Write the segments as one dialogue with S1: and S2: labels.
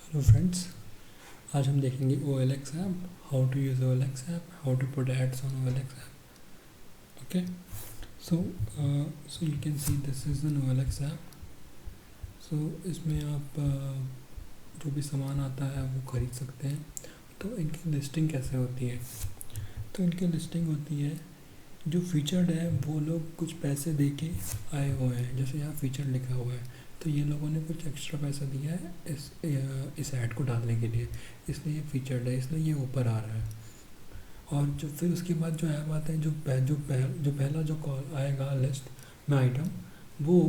S1: Hello friends, आज हम देखेंगे OLX app, how to use OLX app, how to put ads on OLX app. Okay, so so you can see this is an OLX app. So इसमें आप जो भी सामान आता है वो खरीद सकते हैं. तो इनकी लिस्टिंग कैसे होती है? तो इनकी लिस्टिंग होती है, जो फीचर्ड है वो लोग कुछ पैसे दे के आए हुए हैं. जैसे यहाँ फीचर लिखा हुआ है, तो ये लोगों ने कुछ एक्स्ट्रा पैसा दिया है इस ऐड को डालने के लिए, इसलिए ये फीचर्ड है, इसलिए ये ऊपर आ रहा है. और जो फिर उसके बाद जो ऐप आते हैं, जो पहला जो कॉल आएगा लिस्ट में आइटम, वो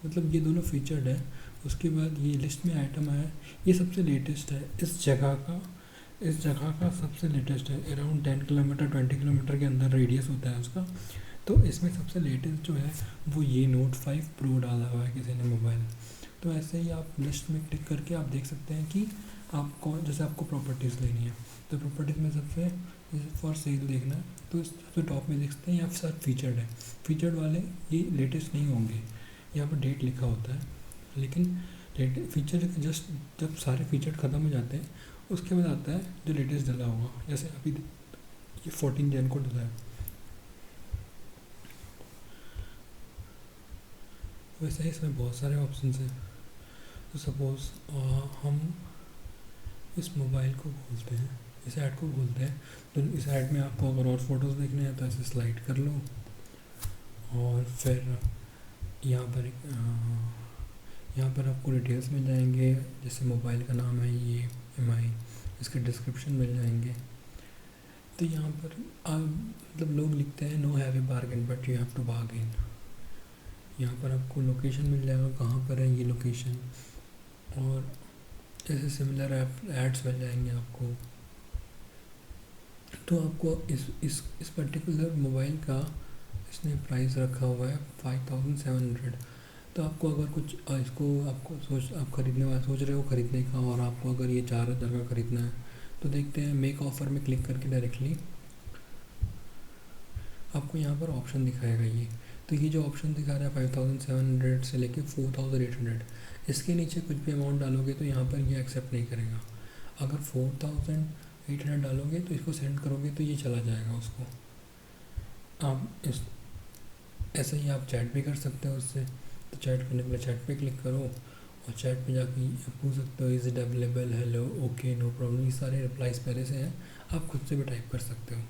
S1: मतलब ये दोनों फीचर्ड है. उसके बाद ये लिस्ट में आइटम आया, ये सबसे लेटेस्ट है इस जगह का सबसे लेटेस्ट है. अराउंड 10 किलोमीटर 20 किलोमीटर के अंदर रेडियस होता है उसका. तो इसमें सबसे लेटेस्ट जो है वो ये Note 5 Pro डाला हुआ है किसी ने मोबाइल. तो ऐसे ही आप लिस्ट में क्लिक करके आप देख सकते हैं कि आप कौन, जैसे आपको प्रॉपर्टीज़ लेनी है तो प्रॉपर्टीज़ में सबसे जैसे फॉर सेल देखना है तो सबसे टॉप में देख सकते हैं यहाँ सब फीचर्ड है. फीचर्ड वाले ये लेटेस्ट नहीं होंगे, यहाँ पर डेट लिखा होता है, लेकिन फीचर जस्ट जब सारे फीचर ख़त्म हो जाते हैं उसके बाद आता है जो लेटेस्ट डला होगा. जैसे अभी ये 14 जन को डला है. वैसे ही इसमें बहुत सारे ऑप्शन हैं. तो सपोज़ हम इस मोबाइल को खोलते हैं, इस ऐड को खोलते हैं, तो इस ऐड में आपको अगर और फोटोज़ देखने हैं तो ऐसे स्लाइड कर लो और फिर यहाँ पर यहाँ पर आपको डिटेल्स मिल जाएंगे. जैसे मोबाइल का नाम है ये MI, इसके डिस्क्रिप्शन मिल जाएंगे. तो यहाँ पर मतलब लोग लिखते हैं no have a bargain but you have to bargain. यहाँ पर आपको लोकेशन मिल जाएगा, कहाँ पर है ये लोकेशन, और ऐसे सिमिलर एड्स मिल जाएंगे आपको. तो आपको इस पर्टिकुलर मोबाइल का इसने प्राइस रखा हुआ है 5700. तो आपको अगर कुछ इसको आपको आप खरीदने वाला सोच रहे हो खरीदने का, और आपको अगर ये 4000 का खरीदना है तो देखते हैं मेक ऑफ़र में क्लिक करके डायरेक्टली आपको यहाँ पर ऑप्शन दिखाएगा ये. तो ये जो ऑप्शन दिखा रहा है 5700 से लेके 4800, इसके नीचे कुछ भी अमाउंट डालोगे तो यहाँ पर ये एक्सेप्ट नहीं करेगा. अगर 4800 डालोगे तो इसको सेंड करोगे तो ये चला जाएगा उसको. आप इस ऐसे ही आप चैट भी कर सकते हो उससे. तो चैट करने के लिए चैट पे क्लिक करो और चैट पे जाके पूछ सकते हो is it available, hello, okay, no problem. ये सारे रिप्लाइज पहले से हैं, आप खुद से भी टाइप कर सकते हो.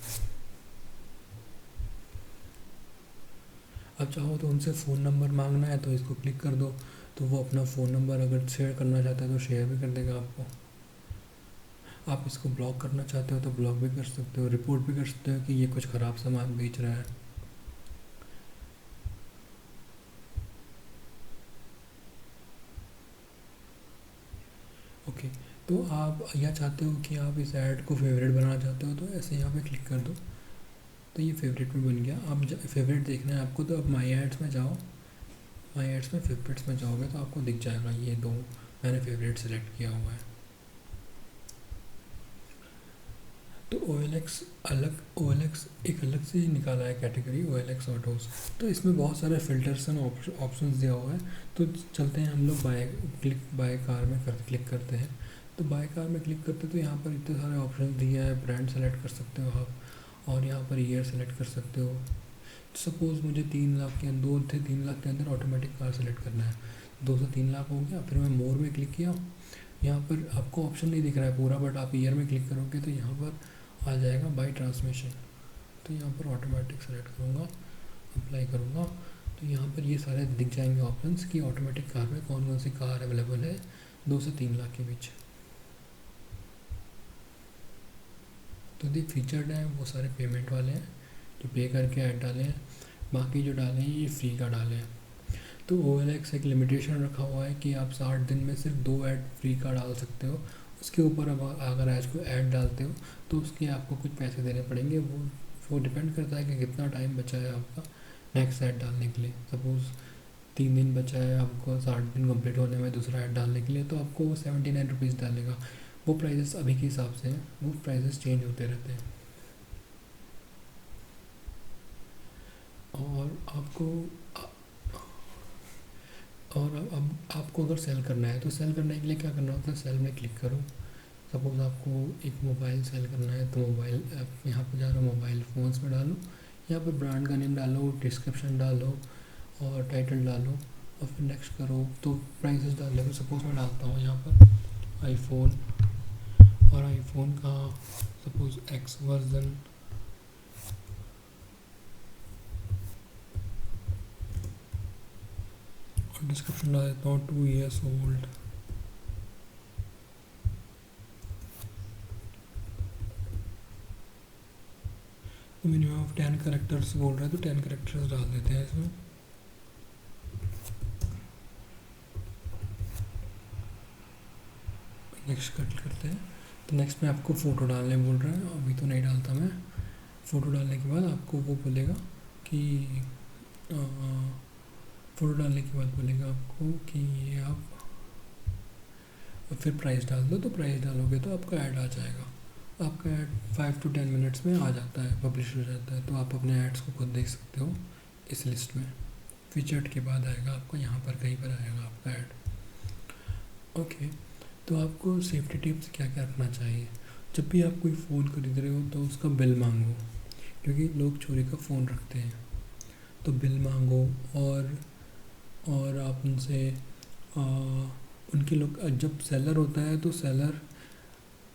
S1: अब चाहो तो उनसे फ़ोन नंबर मांगना है तो इसको क्लिक कर दो, तो वो अपना फ़ोन नंबर अगर शेयर करना चाहता है तो शेयर भी कर देगा आपको. आप इसको ब्लॉक करना चाहते हो तो ब्लॉक भी कर सकते हो, रिपोर्ट भी कर सकते हो कि ये कुछ ख़राब सामान बेच रहा है. ओके, तो आप या चाहते हो कि आप इस ऐड को फेवरेट बनाना चाहते हो तो ऐसे यहाँ पे क्लिक कर दो, तो ये फेवरेट में बन गया. आप फेवरेट देखना है आपको तो आप माई एड्स में जाओ, माई एड्स में फेवरेट्स में जाओगे तो आपको दिख जाएगा ये दो मैंने फेवरेट सेलेक्ट किया हुआ है. तो OLX एक अलग से निकाला है कैटेगरी OLX ऑटोज़. तो इसमें बहुत सारे फ़िल्टर्स एंड ऑप्शंस दिया हुआ है. तो चलते हैं हम लोग बाय कार में क्लिक करते हैं. तो बाय कार में क्लिक करते तो यहाँ पर इतने सारे ऑप्शन दिए हैं. ब्रांड सेलेक्ट कर सकते हो आप, और यहाँ पर ईयर सेलेक्ट कर सकते हो. सपोज़ मुझे 3 लाख के 2 से 3 लाख के अंदर ऑटोमेटिक कार सेलेक्ट करना है. 2 से 3 लाख हो गया, फिर मैं मोर में क्लिक किया. यहाँ पर आपको ऑप्शन नहीं दिख रहा है पूरा, बट आप ईयर में क्लिक करोगे तो यहाँ पर आ जाएगा बाई ट्रांसमिशन. तो यहाँ पर ऑटोमेटिक सेलेक्ट करूँगा, अप्लाई करूँगा, तो यहाँ पर ये सारे दिख जाएंगे ऑप्शंस कि ऑटोमेटिक कार में कौन कौन सी कार अवेलेबल है 2 से 3 लाख के बीच. तो जो फीचर्ड हैं वो सारे पेमेंट वाले हैं, जो पे करके ऐड डाले हैं. बाकी जो डाले हैं ये फ्री का डाले हैं. तो OLX एक लिमिटेशन रखा हुआ है कि आप 60 दिन में सिर्फ 2 ऐड फ्री का डाल सकते हो. उसके ऊपर अब अगर आज को ऐड डालते हो तो उसके आपको कुछ पैसे देने पड़ेंगे. वो डिपेंड करता है कि कितना टाइम बचा है आपका नेक्स्ट ऐड डालने के लिए. सपोज़ 3 दिन बचा है आपको 60 दिन कंप्लीट होने में दूसरा ऐड डालने के लिए, तो आपको वो 79 रुपीज़ डालेगा. वो प्राइजेस अभी के हिसाब से हैं, वो प्राइजेस चेंज होते रहते हैं. और आपको और अब आपको अगर सेल करना है तो सेल करने के लिए क्या करना होता है, सेल में क्लिक करो। सपोज़ आपको एक मोबाइल सेल करना है तो मोबाइल आप यहाँ पर जा रहे हो, मोबाइल फ़ोन्स में डालो, यहाँ पर ब्रांड का नेम डालो, डिस्क्रिप्शन डालो और टाइटल डालो और फिर नेक्स्ट करो तो प्राइसेस डाल देगा। सपोज़ मैं डालता हूँ यहाँ पर आईफोन, और आईफोन का सपोज़ एक्स वर्जन, और डिस्क्रिप्शन डाल देता हूँ 2 years ओल्ड। तो मिनिमम ऑफ 10 करेक्टर्स बोल रहा है तो 10 करेक्टर्स डाल देते हैं इसमें। नेक्स्ट करते हैं। तो नेक्स्ट में आपको फ़ोटो डालने बोल रहा है, अभी तो नहीं डालता मैं। फ़ोटो डालने के बाद आपको वो बोलेगा कि फ़ोटो डालने के बाद बोलेगा आपको कि ये आप फिर प्राइस डाल दो। तो प्राइस डालोगे तो आपका ऐड आ जाएगा। आपका ऐड 5 to 10 मिनट्स में आ जाता है, पब्लिश हो जाता है। तो आप अपने एड्स को खुद देख सकते हो इस लिस्ट में। फीचर्ड के बाद आएगा आपको, यहाँ पर कहीं पर आएगा आपका ऐड। ओके, तो आपको सेफ्टी टिप्स क्या क्या रखना चाहिए। जब भी आप कोई फ़ोन खरीद रहे हो तो उसका बिल मांगो, क्योंकि लोग चोरी का फ़ोन रखते हैं। तो बिल मांगो और आप उनसे उनकी जब सेलर होता है तो सेलर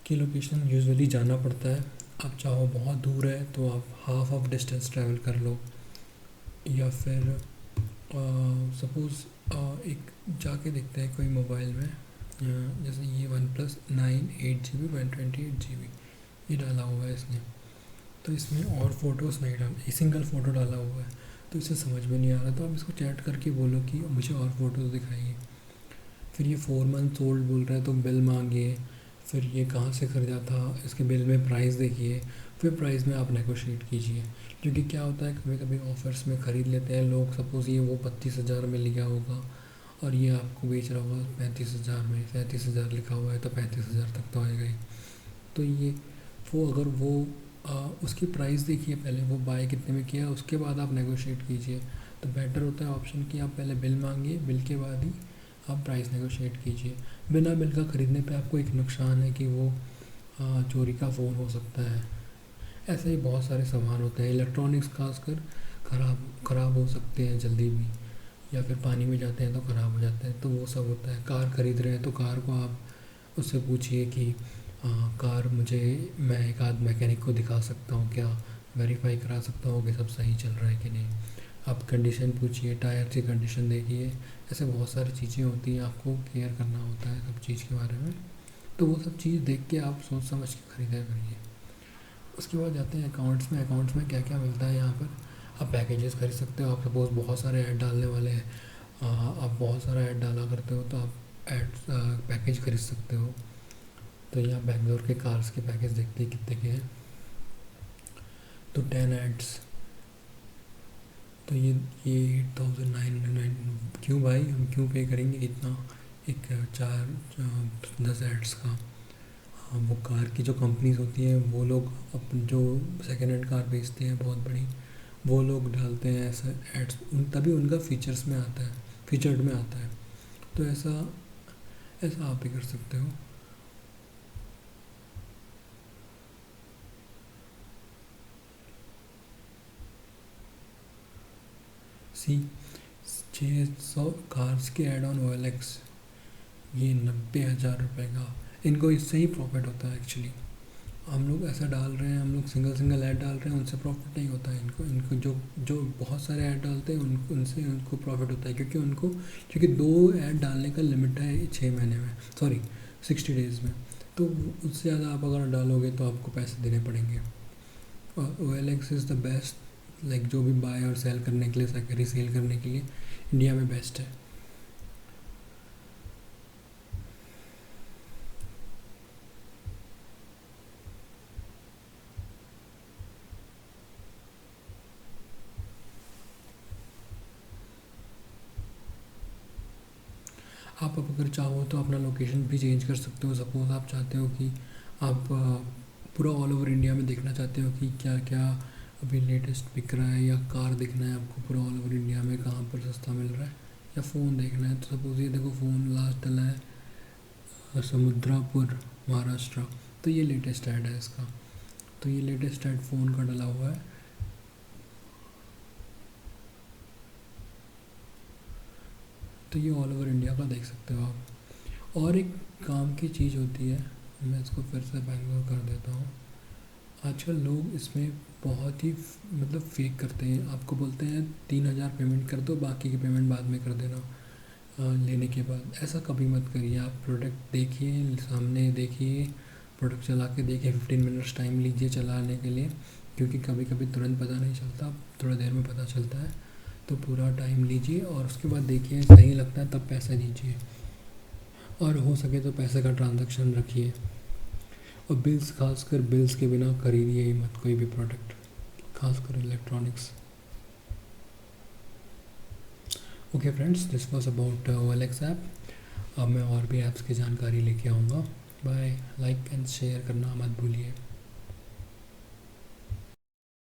S1: की लोकेशन यूजुअली जाना पड़ता है। आप चाहो बहुत दूर है तो आप हाफ ऑफ डिस्टेंस ट्रैवल कर लो, या फिर सपोज़ एक जाके देखते हैं कोई मोबाइल में, जैसे ये OnePlus 9 8GB 128GB ये डाला हुआ है इसने। तो इसमें और फ़ोटोज़ नहीं डाल, सिंगल फ़ोटो डाला हुआ है तो इसे समझ में नहीं आ रहा। तो आप इसको चैट करके बोलो कि मुझे और फ़ोटोज़ दिखाइए। फिर ये 4 months ओल्ड बोल रहा है तो बिल मांगिए, फिर ये कहाँ से ख़रीदा था इसके बिल में प्राइस देखिए, फिर प्राइस में आप नेगोशिएट कीजिए। क्योंकि क्या होता है कभी कभी ऑफ़र्स में ख़रीद लेते हैं लोग। सपोज़ ये वो 32,000 में लिया होगा और ये आपको बेच रहा होगा 35,000 में। 37,000 लिखा हुआ है तो 35,000 तक तो आएगा ही। तो ये वो अगर वो उसकी प्राइस देखिए पहले, वो बाय कितने में किया उसके बाद आप नेगोशिएट कीजिए। तो बेटर होता है ऑप्शन कि आप पहले बिल मांगिए, बिल के बाद ही आप प्राइस नेगोशिएट कीजिए। बिना बिल का ख़रीदने पे आपको एक नुकसान है कि वो चोरी का फ़ोन हो सकता है। ऐसे ही बहुत सारे सामान होते हैं, इलेक्ट्रॉनिक्स खासकर ख़राब हो सकते हैं जल्दी भी, या फिर पानी में जाते हैं तो ख़राब हो जाते हैं। तो वो सब होता है। कार ख़रीद रहे हैं तो कार को आप उससे पूछिए कि कार मैं एक आध मैकेनिक को दिखा सकता हूँ क्या, वेरीफाई करा सकता हूँ कि सब सही चल रहा है कि नहीं। आप कंडीशन पूछिए, टायर की कंडीशन देखिए। ऐसे बहुत सारी चीज़ें होती हैं, आपको केयर करना होता है सब चीज़ के बारे में। तो वो सब चीज़ देख के आप सोच समझ के ख़रीदा करिए। उसके बाद जाते हैं अकाउंट्स में। अकाउंट्स में क्या क्या मिलता है यहाँ पर, आप पैकेजेस खरीद सकते हो। आप सपोज़ बहुत सारे ऐड डालने वाले हैं, आप बहुत सारा ऐड डाला करते हो तो आप ऐड पैकेज खरीद सकते हो। तो यहाँ बैंगलोर के कार्स के पैकेज देखते हैं कितने के हैं। तो 10 एड्स, तो ये 8,909। क्यों भाई, हम क्यों पे करेंगे इतना एक 10 एड्स का। हाँ, वो कार की जो कंपनीज होती हैं वो लोग अपन जो सेकेंड हैंड कार बेचते हैं बहुत बड़ी, वो लोग डालते हैं ऐसा एड्स, तभी उनका फीचर्स में आता है, फीचर्ड में आता है। तो ऐसा आप भी कर सकते हो। सी 600 कार्स के एड ऑन OLX, ये 90,000 रुपये का। इनको इससे ही प्रॉफिट होता है एक्चुअली। हम लोग ऐसा डाल रहे हैं, हम लोग सिंगल ऐड डाल रहे हैं, उनसे प्रॉफिट नहीं होता है इनको जो बहुत सारे ऐड डालते हैं उनसे उनको प्रॉफिट होता है। क्योंकि 2 ऐड डालने का लिमिट है 6 महीने में, सॉरी 60 डेज़ में। तो उससे ज़्यादा आप अगर डालोगे तो आपको पैसे देने पड़ेंगे। और OLX is the best, like जो भी बाय और सेल करने के लिए, रीसेल करने के लिए इंडिया में बेस्ट है। आप अब अगर चाहो तो अपना लोकेशन भी चेंज कर सकते हो। सपोज़ आप चाहते हो कि आप पूरा ऑल ओवर इंडिया में देखना चाहते हो कि क्या क्या अभी लेटेस्ट बिक रहा है, या कार देखना है आपको पूरा ऑल ओवर इंडिया में कहाँ पर सस्ता मिल रहा है, या फ़ोन देखना है, तो सपोज ये देखो फ़ोन लास्ट डला है समुद्रापुर महाराष्ट्र, तो ये लेटेस्ट ऐड है इसका। तो ये लेटेस्ट ऐड फ़ोन का डला हुआ है। तो ये ऑल ओवर इंडिया का देख सकते हो आप। और एक काम की चीज़ होती है, मैं इसको फिर से बैंगलोर कर देता हूँ। आजकल लोग इसमें बहुत ही मतलब फेक करते हैं, आपको बोलते हैं 3,000 पेमेंट कर दो, बाकी की पेमेंट बाद में कर देना लेने के बाद। ऐसा कभी मत करिए। आप प्रोडक्ट देखिए, सामने देखिए, प्रोडक्ट चला के देखिए, 15 मिनट्स टाइम लीजिए चलाने के लिए, क्योंकि कभी कभी तुरंत पता नहीं चलता, थोड़ा देर में पता चलता है। तो पूरा टाइम लीजिए और उसके बाद देखिए सही लगता है तब पैसे दीजिए, और हो सके तो पैसे का ट्रांजैक्शन रखिए। और बिल्स, खासकर बिल्स के बिना खरीदिए ही मत कोई भी प्रोडक्ट, खासकर electronics. Okay friends, this was about OLX app. अब मैं और भी ऐप्स की जानकारी लेके आऊँगा। बाय। लाइक एंड शेयर करना मत भूलिए।